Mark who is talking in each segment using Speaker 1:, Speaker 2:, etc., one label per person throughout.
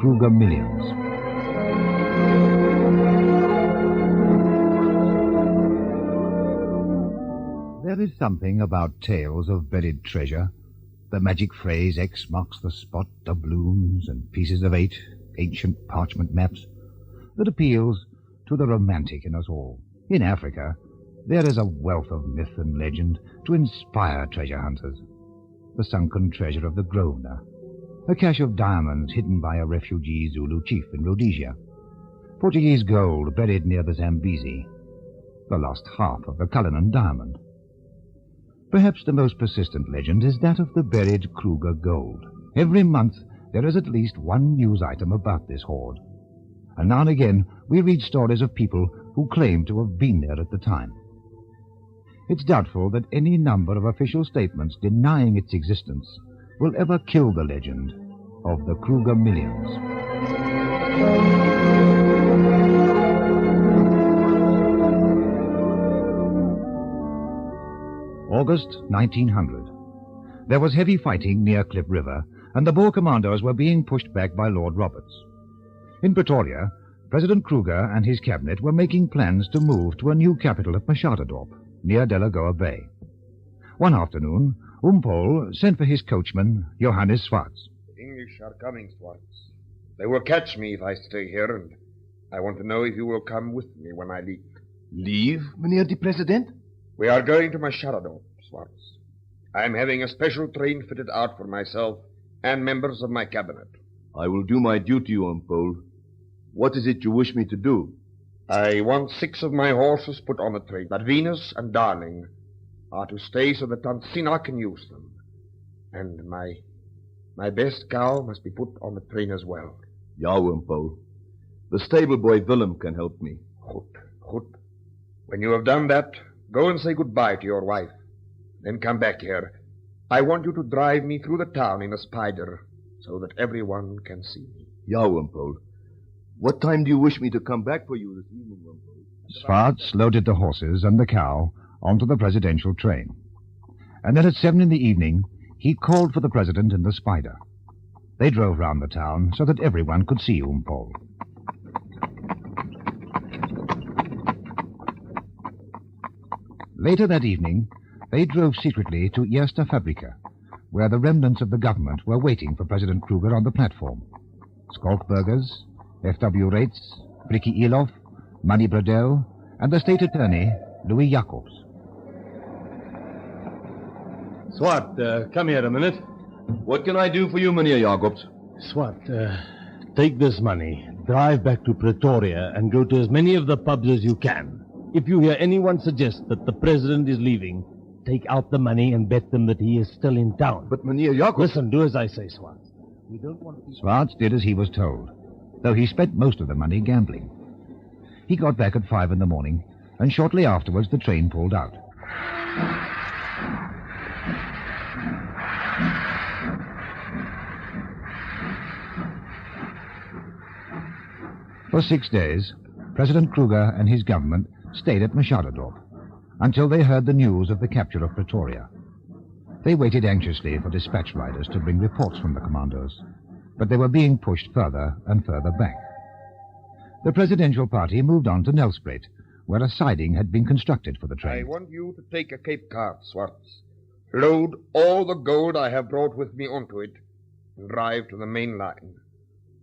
Speaker 1: Kruger Millions. There is something about tales of buried treasure, the magic phrase X marks the spot, doubloons and pieces of 8, ancient parchment maps, that appeals to the romantic in us all. In Africa, there is a wealth of myth and legend to inspire treasure hunters. The sunken treasure of the Grosvenor, a cache of diamonds hidden by a refugee Zulu chief in Rhodesia, Portuguese gold buried near the Zambezi, the lost half of the Cullinan diamond. Perhaps the most persistent legend is that of the buried Kruger gold. Every month there is at least one news item about this hoard, and now and again we read stories of people who claim to have been there at the time. It's doubtful that any number of official statements denying its existence will ever kill the legend of the Kruger Millions. August 1900. There was heavy fighting near Cliff River, and the Boer commandos were being pushed back by Lord Roberts. In Pretoria, President Kruger and his cabinet were making plans to move to a new capital at Machadodorp, near Delagoa Bay. One afternoon, Umpol sent for his coachman, Johannes Swartz.
Speaker 2: The English are coming, Swartz. They will catch me if I stay here, and I want to know if you will come with me when I leave.
Speaker 3: Leave, Meneer the President?
Speaker 2: We are going to Machadodorp, Swartz. I am having a special train fitted out for myself and members of my cabinet.
Speaker 3: I will do my duty, Umpol. What is it you wish me to do?
Speaker 2: I want 6 of my horses put on the train, but Venus and Darling are to stay so that Tansina can use them. And my best cow must be put on the train as well.
Speaker 3: Ja, Umpol. The stable boy Willem can help me.
Speaker 2: Goed. When you have done that, go and say goodbye to your wife. Then come back here. I want you to drive me through the town in a spider so that everyone can see me.
Speaker 3: Ja, Umpol. What time do you wish me to come back for you this evening, Umpol?
Speaker 1: Swartz loaded the horses and the cow onto the presidential train. And then at 7 in the evening, he called for the president in the spider. They drove round the town so that everyone could see Umpol. Later that evening, they drove secretly to Eerste Fabrica, where the remnants of the government were waiting for President Kruger on the platform. Skalkburgers, F.W. Rates, Bricky Elof, Manny Bradell, and the state attorney, Louis Jacobs.
Speaker 4: Swart, come here a minute.
Speaker 3: What can I do for you, Meneer Jacobs?
Speaker 4: Swart, take this money, drive back to Pretoria, and go to as many of the pubs as you can. If you hear anyone suggest that the president is leaving, take out the money and bet them that he is still in town.
Speaker 3: But Meneer Jacobs...
Speaker 4: Listen, do as I say, Swart. We don't want to...
Speaker 1: Swartz did as he was told, though he spent most of the money gambling. He got back at 5 in the morning, and shortly afterwards the train pulled out. For 6 days, President Kruger and his government stayed at Machadodorp until they heard the news of the capture of Pretoria. They waited anxiously for dispatch riders to bring reports from the commandos, but they were being pushed further and further back. The presidential party moved on to Nelspruit, where a siding had been constructed for the train.
Speaker 2: I want you to take a Cape cart, Swartz. Load all the gold I have brought with me onto it and drive to the main line.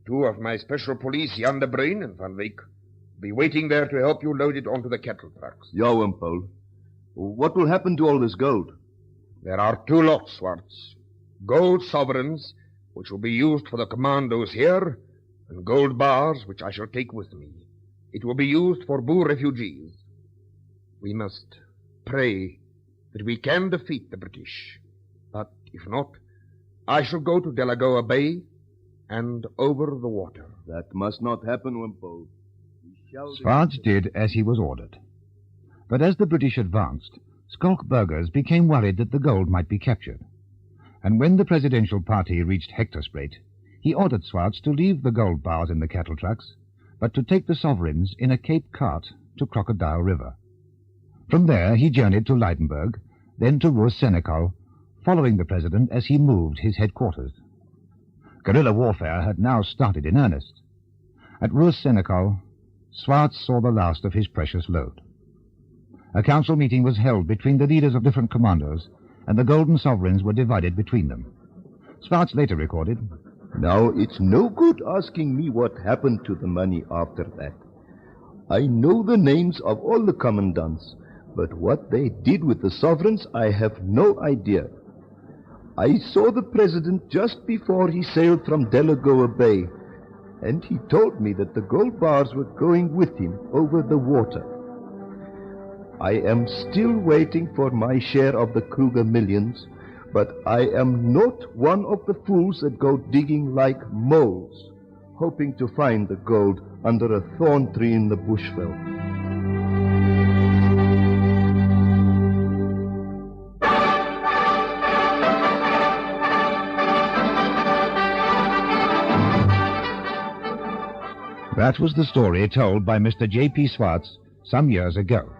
Speaker 2: 2 of my special police, Jan de Bruin and Van Wyk, will be waiting there to help you load it onto the cattle trucks.
Speaker 3: Ja, Umpol. What will happen to all this gold?
Speaker 2: There are 2 lots, Swartz. Gold sovereigns, which will be used for the commandos here, and gold bars, which I shall take with me. It will be used for Boer refugees. We must pray that we can defeat the British. But if not, I shall go to Delagoa Bay and over the water.
Speaker 3: That must not happen, Umpol.
Speaker 1: Swartz did as he was ordered. But as the British advanced, Skalkburgers became worried that the gold might be captured. And when the presidential party reached Hectorspruit, he ordered Swartz to leave the gold bars in the cattle trucks, but to take the sovereigns in a Cape cart to Crocodile River. From there he journeyed to Leidenburg, then to Roos Senekal, following the president as he moved his headquarters. Guerrilla warfare had now started in earnest. At Ruas-Senekal, Swartz saw the last of his precious load. A council meeting was held between the leaders of different commandos, and the golden sovereigns were divided between them. Swartz later recorded,
Speaker 3: Now, it's no good asking me what happened to the money after that. I know the names of all the commandants, but what they did with the sovereigns, I have no idea. I saw the president just before he sailed from Delagoa Bay, and he told me that the gold bars were going with him over the water. I am still waiting for my share of the Kruger Millions, but I am not one of the fools that go digging like moles, hoping to find the gold under a thorn tree in the bushveld.
Speaker 1: That was the story told by Mr. J.P. Swartz some years ago.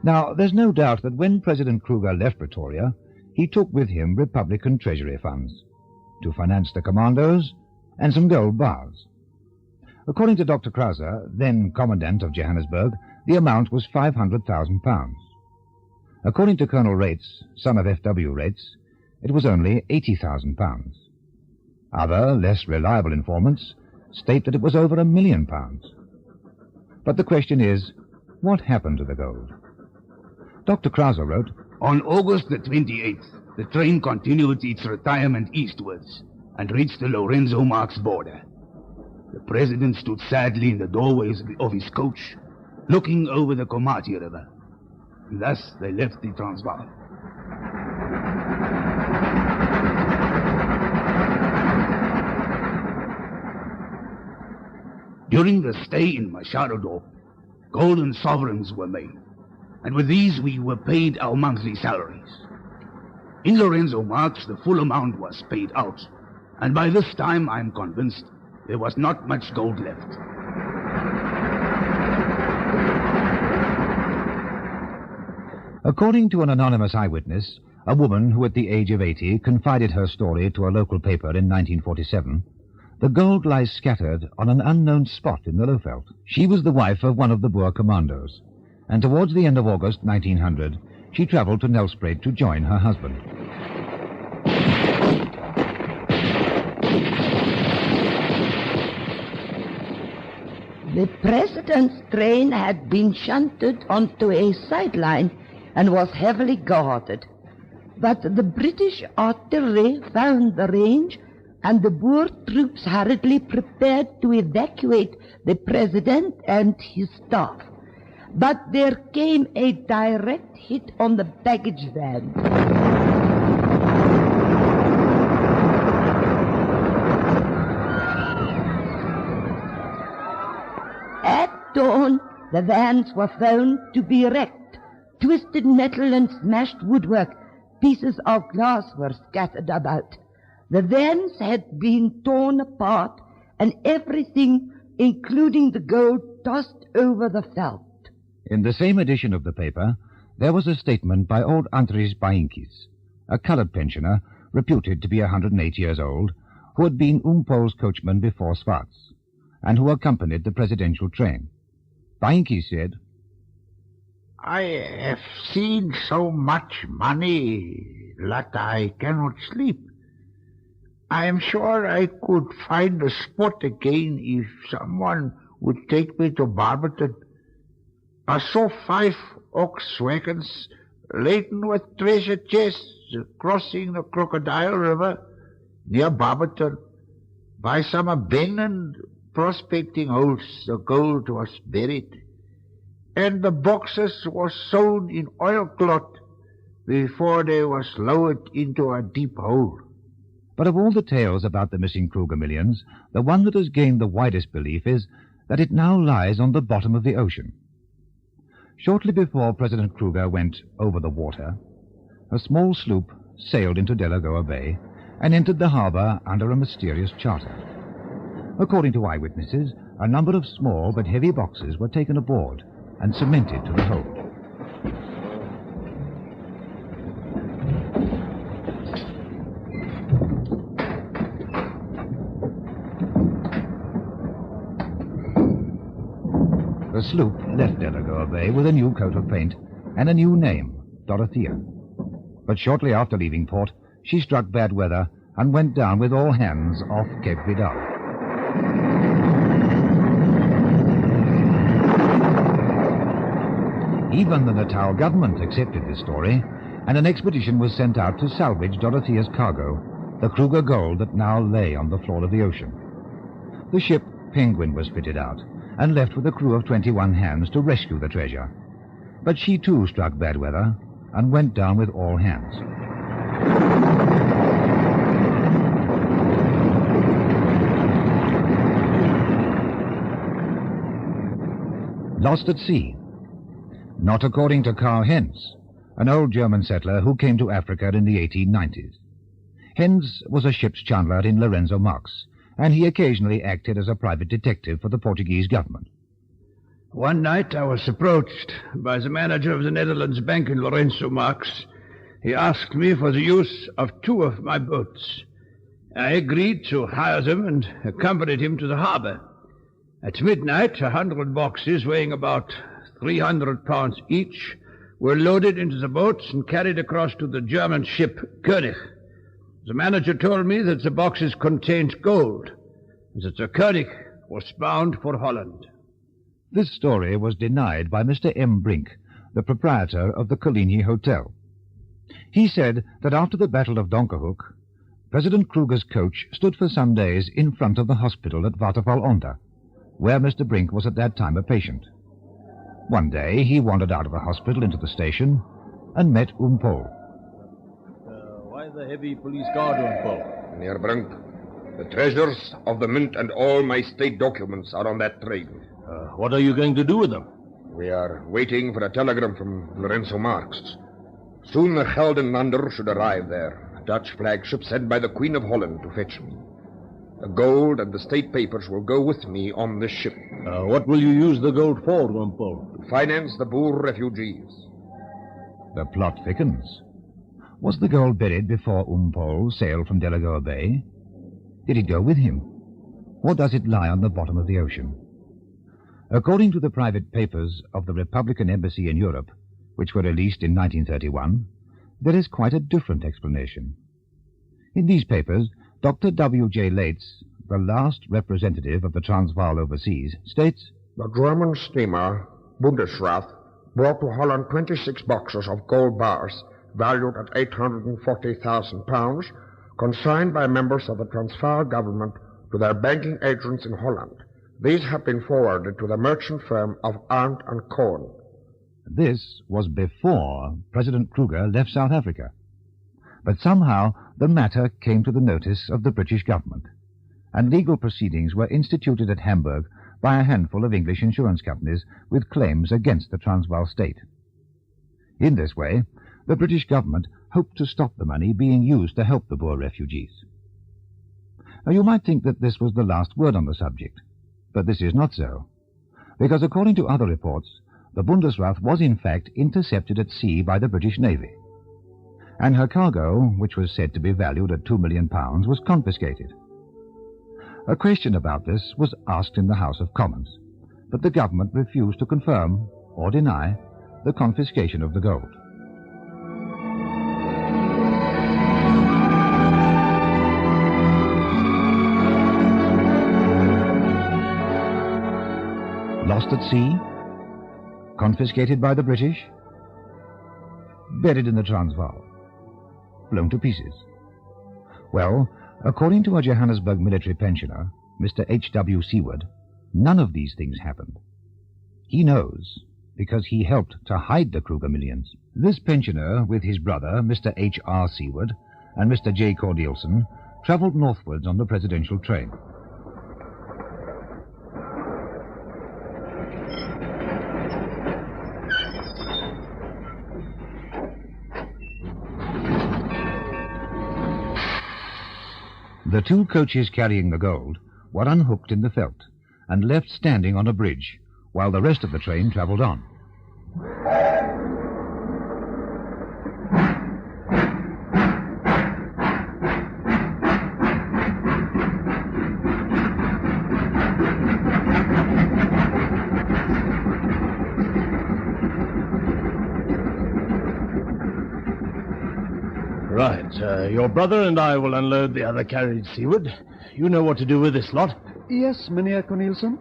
Speaker 1: Now, there's no doubt that when President Kruger left Pretoria, he took with him Republican Treasury funds to finance the commandos and some gold bars. According to Dr. Krauser, then Commandant of Johannesburg, the amount was £500,000. According to Colonel Rates, son of F.W. Rates, it was only £80,000. Other, less reliable informants state that it was over £1 million. But the question is, what happened to the gold? Dr. Krauser wrote,
Speaker 5: On August the 28th, the train continued its retirement eastwards and reached the Lorenzo Marx border. The president stood sadly in the doorways of his coach, looking over the Komati River. And thus they left the Transvaal. During the stay in Machadodorp, golden sovereigns were made, and with these we were paid our monthly salaries. In Lorenzo Marx, the full amount was paid out, and by this time I am convinced there was not much gold left.
Speaker 1: According to an anonymous eyewitness, a woman who at the age of 80 confided her story to a local paper in 1947, the gold lies scattered on an unknown spot in the Lowveld. She was the wife of one of the Boer commandos, and towards the end of August 1900, she travelled to Nelspruit to join her husband.
Speaker 6: The president's train had been shunted onto a sideline and was heavily guarded. But the British artillery found the range, and the Boer troops hurriedly prepared to evacuate the president and his staff. But there came a direct hit on the baggage van. At dawn, the vans were found to be wrecked. Twisted metal and smashed woodwork, pieces of glass were scattered about. The vans had been torn apart, and everything, including the gold, tossed over the veld.
Speaker 1: In the same edition of the paper, there was a statement by old Andries Bainkies, a colored pensioner reputed to be 108 years old, who had been Umpol's coachman before Swartz, and who accompanied the presidential train. Bainkies said,
Speaker 7: I have seen so much money that I cannot sleep. I am sure I could find the spot again if someone would take me to Barberton. I saw 5 ox wagons laden with treasure chests crossing the Crocodile River near Barberton. By some abandoned prospecting holes, the gold was buried, and the boxes were sewn in oilcloth before they was lowered into a deep hole.
Speaker 1: But of all the tales about the missing Kruger millions, the one that has gained the widest belief is that it now lies on the bottom of the ocean. Shortly before President Kruger went over the water, a small sloop sailed into Delagoa Bay and entered the harbor under a mysterious charter. According to eyewitnesses, a number of small but heavy boxes were taken aboard and cemented to the hold. The sloop left Delagoa Bay with a new coat of paint and a new name, Dorothea. But shortly after leaving port, she struck bad weather and went down with all hands off Cape Vidal. Even the Natal government accepted this story, and an expedition was sent out to salvage Dorothea's cargo, the Kruger gold that now lay on the floor of the ocean. The ship Penguin was fitted out and left with a crew of 21 hands to rescue the treasure. But she too struck bad weather and went down with all hands. Lost at sea. Not according to Karl Hens, an old German settler who came to Africa in the 1890s. Hens was a ship's chandler in Lorenzo Marx, and he occasionally acted as a private detective for the Portuguese government.
Speaker 8: One night I was approached by the manager of the Netherlands Bank in Lorenzo Marx. He asked me for the use of 2 of my boats. I agreed to hire them and accompanied him to the harbor. At midnight, 100 boxes weighing about 300 pounds each were loaded into the boats and carried across to the German ship König. The manager told me that the boxes contained gold, and that the König was bound for Holland.
Speaker 1: This story was denied by Mr. M. Brink, the proprietor of the Coligny Hotel. He said that after the Battle of Donkerhoek, President Kruger's coach stood for some days in front of the hospital at Waterval-Onder, where Mr. Brink was at that time a patient. One day he wandered out of the hospital into the station and met Pol.
Speaker 4: Why the heavy police guard, Pol?
Speaker 2: Meneer Brink, the treasures of the mint and all my state documents are on that train.
Speaker 4: What are you going to do with them?
Speaker 2: We are waiting for a telegram from Lorenzo Marx. Soon the Gelderlander should arrive there, a Dutch flagship sent by the Queen of Holland to fetch me. The gold and the state papers will go with me on this ship.
Speaker 4: What will you use the gold for, Pol?
Speaker 2: To finance the Boer refugees.
Speaker 1: The plot thickens. Was the gold buried before Pol sailed from Delagoa Bay? Did it go with him? Or does it lie on the bottom of the ocean? According to the private papers of the Republican Embassy in Europe, which were released in 1931, there is quite a different explanation. In these papers, Dr. W.J. Lates, the last representative of the Transvaal overseas, states,
Speaker 2: The German steamer Bundesrath brought to Holland 26 boxes of gold bars valued at £840,000, consigned by members of the Transvaal government to their banking agents in Holland. These have been forwarded to the merchant firm of Arndt and Cohn.
Speaker 1: This was before President Kruger left South Africa. But somehow the matter came to the notice of the British government, and legal proceedings were instituted at Hamburg by a handful of English insurance companies with claims against the Transvaal state. In this way, the British government hoped to stop the money being used to help the Boer refugees. Now, you might think that this was the last word on the subject, but this is not so, because according to other reports, the Bundesrath was in fact intercepted at sea by the British Navy, and her cargo, which was said to be valued at £2 million, was confiscated. A question about this was asked in the House of Commons, but the government refused to confirm or deny the confiscation of the gold. Lost at sea? Confiscated by the British? Buried in the Transvaal? Blown to pieces? Well, according to a Johannesburg military pensioner, Mr. H.W. Seward, none of these things happened. He knows, because he helped to hide the Kruger Millions. This pensioner, with his brother, Mr. H.R. Seward, and Mr. J. Cordielson, traveled northwards on the presidential train. The two coaches carrying the gold were unhooked in the veldt and left standing on a bridge, while the rest of the train travelled on.
Speaker 4: right. Your brother and I will unload the other carriage seaward. You know what to do with this lot.
Speaker 9: Yes, Mynheer Cornelissen.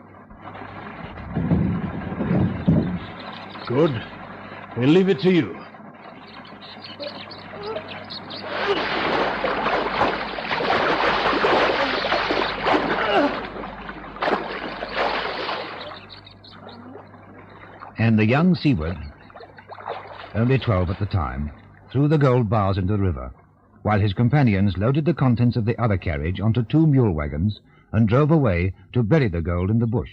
Speaker 4: Good. We'll leave it to you.
Speaker 1: And the young seaward, only 12 at the time, threw the gold bars into the river, while his companions loaded the contents of the other carriage onto 2 mule wagons and drove away to bury the gold in the bush.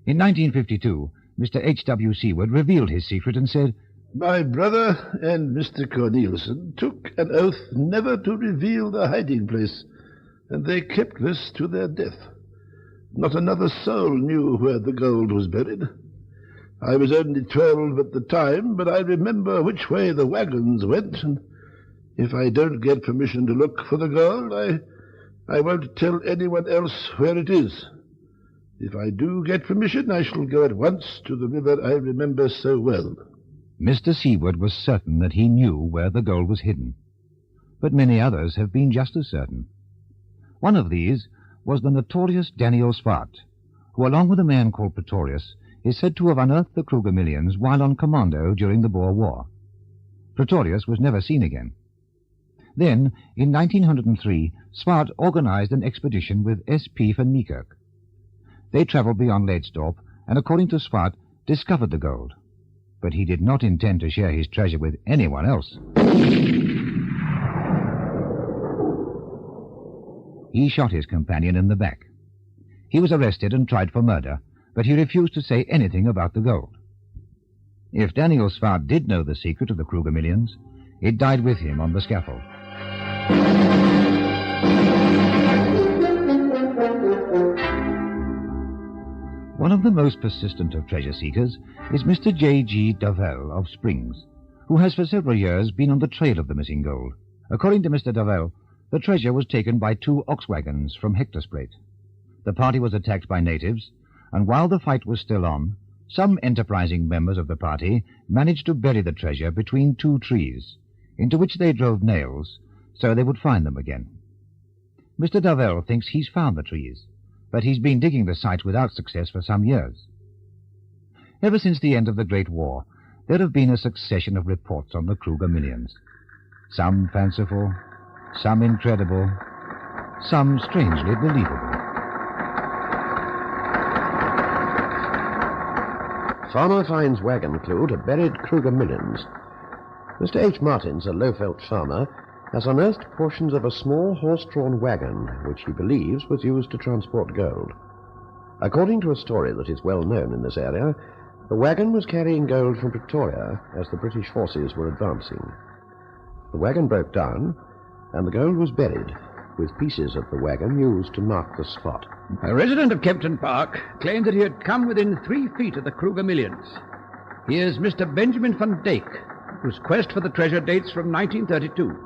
Speaker 1: In 1952, Mr. H.W. Seward revealed his secret and said,
Speaker 10: "My brother and Mr. Cornelissen took an oath never to reveal the hiding place, and they kept this to their death. Not another soul knew where the gold was buried. I was only 12 at the time, but I remember which way the wagons went, and if I don't get permission to look for the gold, I won't tell anyone else where it is. If I do get permission, I shall go at once to the river I remember so well."
Speaker 1: Mr. Seward was certain that he knew where the gold was hidden, but many others have been just as certain. One of these was the notorious Daniel Swart, who, along with a man called Pretorius, is said to have unearthed the Kruger Millions while on commando during the Boer War. Pretorius was never seen again. Then, in 1903, Swart organized an expedition with S.P. van Niekerk. They traveled beyond Leedsdorp and, according to Swart, discovered the gold. But he did not intend to share his treasure with anyone else. He shot his companion in the back. He was arrested and tried for murder, but he refused to say anything about the gold. If Daniel Swart did know the secret of the Kruger Millions, it died with him on the scaffold. One of the most persistent of treasure seekers is Mr. J.G. Davell of Springs, who has for several years been on the trail of the missing gold. According to Mr. Davell, the treasure was taken by 2 ox wagons from Hectorspruit. The party was attacked by natives, and while the fight was still on, some enterprising members of the party managed to bury the treasure between 2 trees, into which they drove nails so they would find them again. Mr. Davell thinks he's found the trees, but he's been digging the site without success for some years. Ever since the end of the Great War, there have been a succession of reports on the Kruger Millions. Some fanciful, some incredible, some strangely believable.
Speaker 11: Farmer finds wagon clue to buried Kruger Millions. Mr. H. Martins, a Lowveld farmer, has unearthed portions of a small horse-drawn wagon which he believes was used to transport gold. According to a story that is well known in this area, the wagon was carrying gold from Pretoria as the British forces were advancing. The wagon broke down, and the gold was buried, with pieces of the wagon used to mark the spot.
Speaker 8: A resident of Kempton Park claimed that he had come within 3 feet of the Kruger Millions. Here's Mr. Benjamin van Dijk, whose quest for the treasure dates from 1932.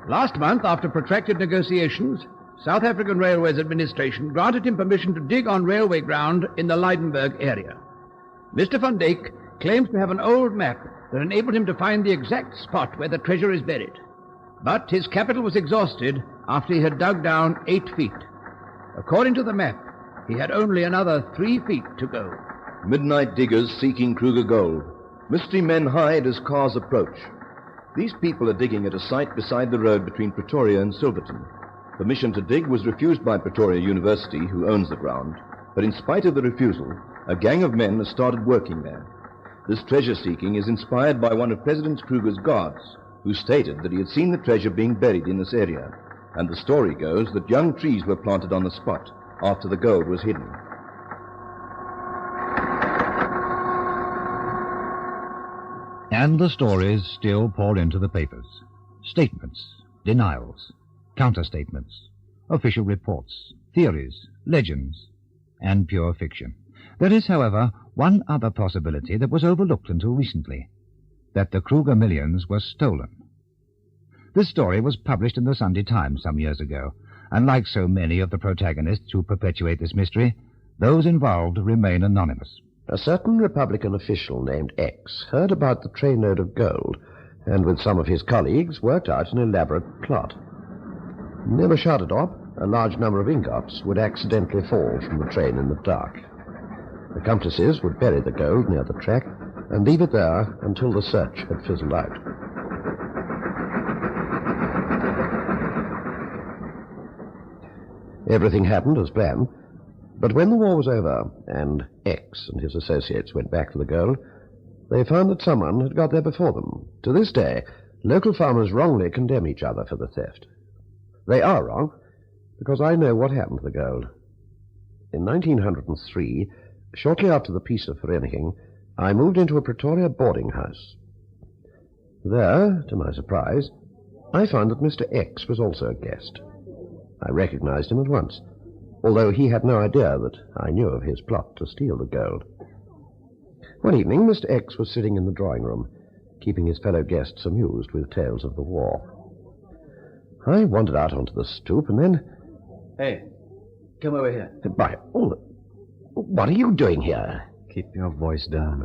Speaker 8: Last month, after protracted negotiations, South African Railways Administration granted him permission to dig on railway ground in the Leidenburg area. Mr. van Dijk claims to have an old map that enabled him to find the exact spot where the treasure is buried. But his capital was exhausted after he had dug down 8 feet. According to the map, he had only another 3 feet to go.
Speaker 3: Midnight diggers seeking Kruger gold. Mystery men hide as cars approach. These people are digging at a site beside the road between Pretoria and Silverton. Permission to dig was refused by Pretoria University, who owns the ground, but in spite of the refusal, a gang of men has started working there. This treasure seeking is inspired by one of President Kruger's guards, who stated that he had seen the treasure being buried in this area, and the story goes that young trees were planted on the spot after the gold was hidden.
Speaker 1: And the stories still pour into the papers. Statements, denials, counter-statements, official reports, theories, legends, and pure fiction. There is, however, one other possibility that was overlooked until recently, that the Kruger Millions were stolen. This story was published in the Sunday Times some years ago, and like so many of the protagonists who perpetuate this mystery, those involved remain anonymous.
Speaker 11: A certain Republican official named X heard about the trainload of gold and with some of his colleagues worked out an elaborate plot. Near the Sharded Op, a large number of ingots would accidentally fall from the train in the dark. Accomplices would bury the gold near the track and leave it there until the search had fizzled out. Everything happened as planned, but when the war was over and X and his associates went back for the gold, they found that someone had got there before them. To this day, local farmers wrongly condemn each other for the theft. They are wrong, because I know what happened to the gold. In 1903, shortly after the Peace of Vereniging, I moved into a Pretoria boarding house. There, to my surprise, I found that Mr. X was also a guest. I recognized him at once, although he had no idea that I knew of his plot to steal the gold. One evening, Mr. X was sitting in the drawing room, keeping his fellow guests amused with tales of the war. I wandered out onto the stoop, and then...
Speaker 9: Hey, come over here.
Speaker 11: By all... What are you doing here?
Speaker 9: Keep your voice down.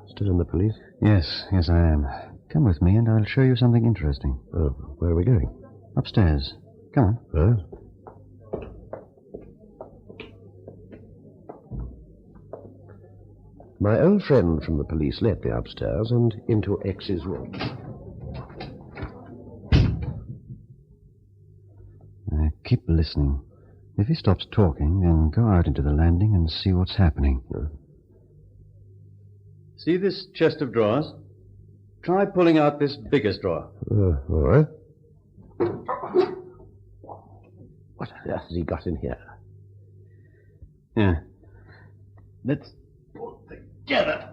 Speaker 11: Still in the police?
Speaker 9: Yes, I am. Come with me and I'll show you something interesting.
Speaker 11: Oh, where are we going?
Speaker 9: Upstairs. Come on.
Speaker 11: My old friend from the police led me upstairs and into X's room.
Speaker 9: Keep listening. If he stops talking, then go out into the landing and see what's happening. See this chest of drawers? Try pulling out this biggest drawer.
Speaker 11: All right. What on earth has he got in here?
Speaker 9: Yeah. Let's pull together.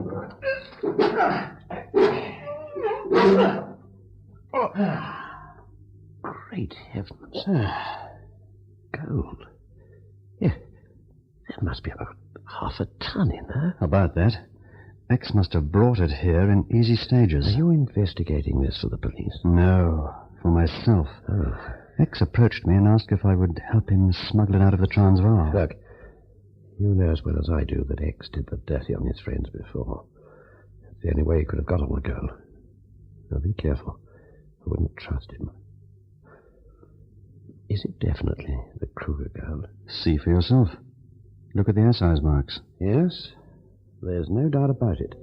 Speaker 11: Great heavens. Gold. Yeah, there must be about half a ton in there.
Speaker 9: About that. X must have brought it here in easy stages.
Speaker 11: Are you investigating this for the police?
Speaker 9: No, for myself.
Speaker 11: Oh.
Speaker 9: X approached me and asked if I would help him smuggle it out of the Transvaal.
Speaker 11: Look, you know as well as I do that X did the dirty on his friends before. It's the only way he could have got on the gold. Now be careful. I wouldn't trust him. Is it definitely the Kruger gold?
Speaker 9: See for yourself. Look at the SI's marks.
Speaker 11: Yes, there's no doubt about it.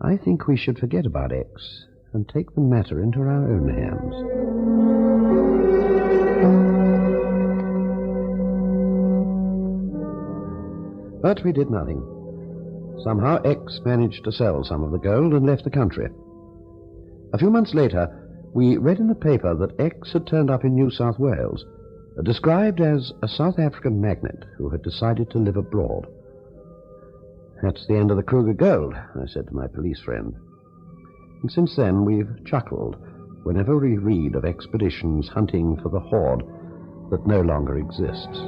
Speaker 11: I think we should forget about X and take the matter into our own hands. But we did nothing. Somehow X managed to sell some of the gold and left the country. A few months later, we read in the paper that X had turned up in New South Wales, described as a South African magnate who had decided to live abroad. That's the end of the Kruger gold, I said to my police friend. And since then we've chuckled whenever we read of expeditions hunting for the hoard that no longer exists.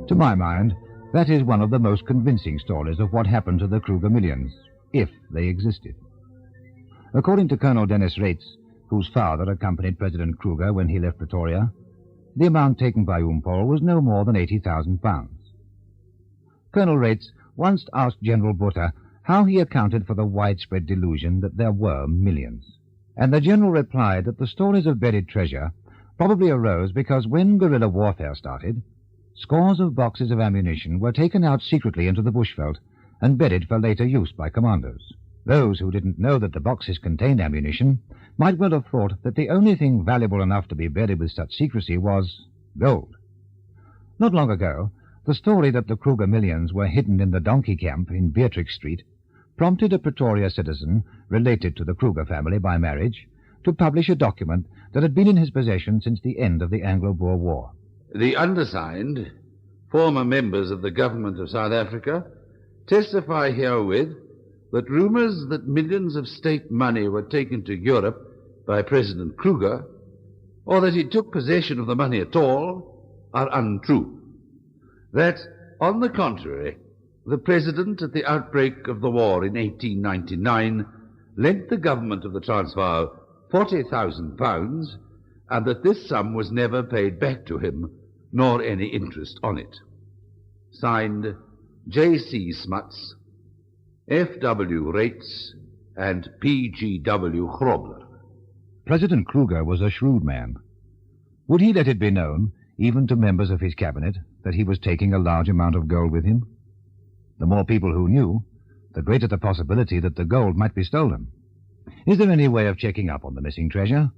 Speaker 1: To my mind, that is one of the most convincing stories of what happened to the Kruger Millions, if they existed. According to Colonel Dennis Rates, whose father accompanied President Kruger when he left Pretoria, the amount taken by Umpol was no more than £80,000. Colonel Rates once asked General Botha how he accounted for the widespread delusion that there were millions, and the general replied that the stories of buried treasure probably arose because when guerrilla warfare started, scores of boxes of ammunition were taken out secretly into the bushveld and buried for later use by commandos. Those who didn't know that the boxes contained ammunition might well have thought that the only thing valuable enough to be buried with such secrecy was gold. Not long ago, the story that the Kruger Millions were hidden in the donkey camp in Beatrix Street prompted a Pretoria citizen related to the Kruger family by marriage to publish a document that had been in his possession since the end of the Anglo-Boer War.
Speaker 12: The undersigned, former members of the government of South Africa, testify herewith that rumors that millions of state money were taken to Europe by President Kruger, or that he took possession of the money at all, are untrue. That, on the contrary, the President at the outbreak of the war in 1899 lent the government of the Transvaal £40,000, and that this sum was never paid back to him, nor any interest on it. Signed, J.C. Smuts, F.W. Rates, and P.G.W. Grobler.
Speaker 1: President Kruger was a shrewd man. Would he let it be known, even to members of his cabinet, that he was taking a large amount of gold with him? The more people who knew, the greater the possibility that the gold might be stolen. Is there any way of checking up on the missing treasure?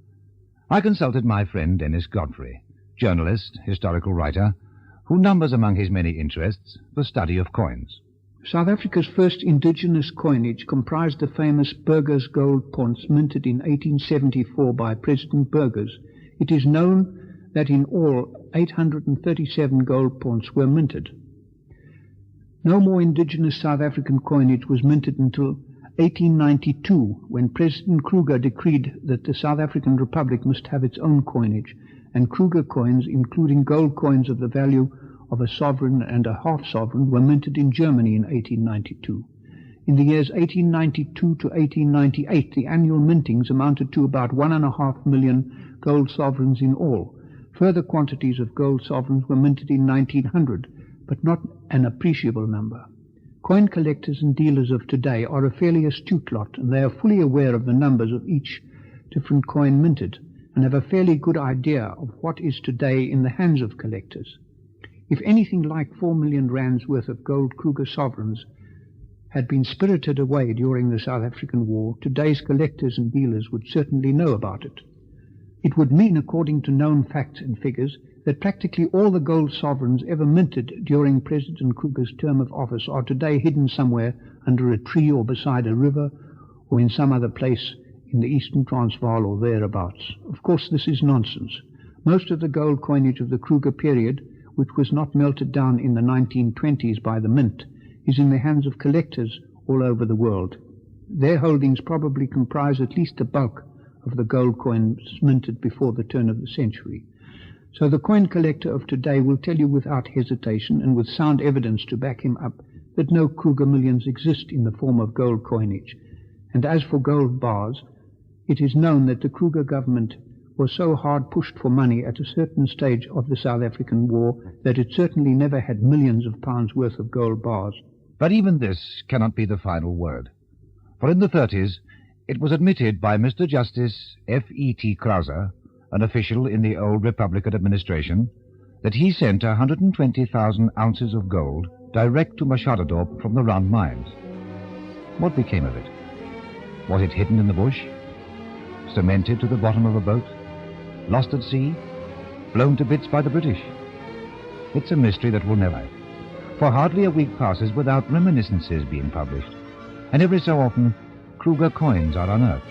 Speaker 1: I consulted my friend Dennis Godfrey, journalist, historical writer, who numbers among his many interests the study of coins.
Speaker 13: South Africa's first indigenous coinage comprised the famous Burgers gold ponds minted in 1874 by President Burgers. It is known that in all 837 gold ponds were minted. No more indigenous South African coinage was minted until 1892, when President Kruger decreed that the South African Republic must have its own coinage, and Kruger coins, including gold coins of the value of a sovereign and a half-sovereign, were minted in Germany in 1892. In the years 1892 to 1898, the annual mintings amounted to about 1.5 million gold sovereigns in all. Further quantities of gold sovereigns were minted in 1900, but not an appreciable number. Coin collectors and dealers of today are a fairly astute lot, and they are fully aware of the numbers of each different coin minted, and have a fairly good idea of what is today in the hands of collectors. If anything like 4 million rands worth of gold Kruger sovereigns had been spirited away during the South African War, today's collectors and dealers would certainly know about it. It would mean, according to known facts and figures, that practically all the gold sovereigns ever minted during President Kruger's term of office are today hidden somewhere under a tree or beside a river or in some other place in the eastern Transvaal or thereabouts. Of course, this is nonsense. Most of the gold coinage of the Kruger period, which was not melted down in the 1920s by the mint, is in the hands of collectors all over the world. Their holdings probably comprise at least the bulk of the gold coins minted before the turn of the century. So the coin collector of today will tell you without hesitation and with sound evidence to back him up that no Kruger millions exist in the form of gold coinage. And as for gold bars, it is known that the Kruger government was so hard pushed for money at a certain stage of the South African War that it certainly never had millions of pounds worth of gold bars.
Speaker 1: But even this cannot be the final word. For in the 30s, it was admitted by Mr. Justice F.E.T. Krauser, an official in the old Republican administration, that he sent 120,000 ounces of gold direct to Machadodorp from the Rand mines. What became of it? Was it hidden in the bush? Cemented to the bottom of a boat? Lost at sea? Blown to bits by the British? It's a mystery that will never, for hardly a week passes without reminiscences being published, and every so often Kruger coins are unearthed,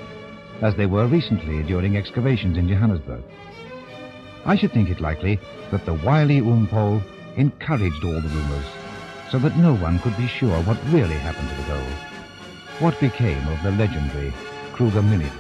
Speaker 1: as they were recently during excavations in Johannesburg. I should think it likely that the wily Umpole encouraged all the rumors, so that no one could be sure what really happened to the gold. What became of the legendary Kruger Millions?